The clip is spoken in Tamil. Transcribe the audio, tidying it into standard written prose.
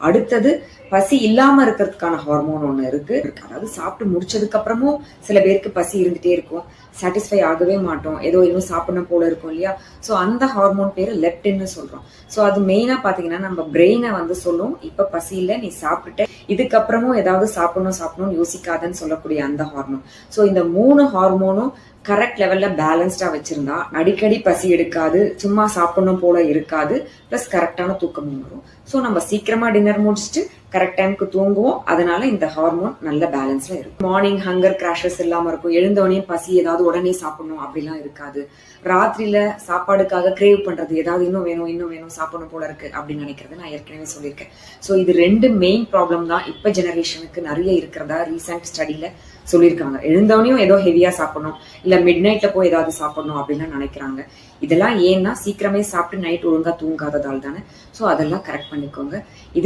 அடுத்தது பசி இல்லாம இருக்கிறதுக்கான ஹார்மோன் ஒண்ணு இருக்கு. அதாவது சாப்பிட்டு முடிச்சதுக்கு அப்புறமும் சில பேருக்கு பசி இருந்துட்டே இருக்கும், சாட்டிஸ்ஃபை ஆகவே மாட்டோம், ஏதோ இன்னும் சாப்பிடணும் போல இருக்கும் இல்லையா. ஸோ அந்த ஹார்மோன் பேரு லெப்டின்னு சொல்றோம். ஸோ அது மெயினா பாத்தீங்கன்னா நம்ம பிரெயினை வந்து சொல்லும், இப்ப பசி இல்லை, நீ சாப்பிட்டுட்ட, இதுக்கப்புறமும் ஏதாவது சாப்பிடணும்னு யோசிக்காதன்னு சொல்லக்கூடிய அந்த ஹார்மோன். ஸோ இந்த 3 ஹார்மோனும் கரெக்ட் லெவல்ல பேலன்ஸ்டா வச்சிருந்தா அடிக்கடி பசி எடுக்காது, சும்மா சாப்பிடணும் போல இருக்காது, பிளஸ் கரெக்டான தூக்கமும் வரும். ஸோ நம்ம சீக்கிரமா டின்னர் முடிச்சுட்டு கரெக்ட் டைமுக்கு தூங்குவோம். அதனால இந்த ஹார்மோன் நல்ல பேலன்ஸ்ல இருக்கும். மார்னிங் ஹங்கர் கிராஷஸ் இல்லாம இருக்கும், எழுந்தவனே பசி ஏதாவது உடனே சாப்பிடணும் அப்படிலாம் இருக்காது. ராத்திரியில சாப்பாடுக்காக கிரேவ் பண்றது, ஏதாவது இன்னும் வேணும் சாப்பிடணும் போல இருக்கு அப்படின்னு நினைக்கிறது நான் ஏற்கனவே சொல்லியிருக்கேன். ஸோ இது 2 மெயின் ப்ராப்ளம் தான் இப்ப ஜெனரேஷனுக்கு நிறைய இருக்கிறதா ரீசெண்ட் ஸ்டடியில சொல்லியிருக்காங்க. எழுந்தவனையும் ஏதோ ஹெவியா சாப்பிடணும், இல்ல மிட் நைட்ல போய் ஏதாவது சாப்பிடணும் அப்படின்னு நினைக்கிறாங்க. இதெல்லாம் ஏன்னா சீக்கிரமே சாப்பிட்டு நைட் ஒழுங்கா தூங்காததால் தானே. ஸோ அதெல்லாம் கரெக்ட் பண்ணிக்கோங்க. இது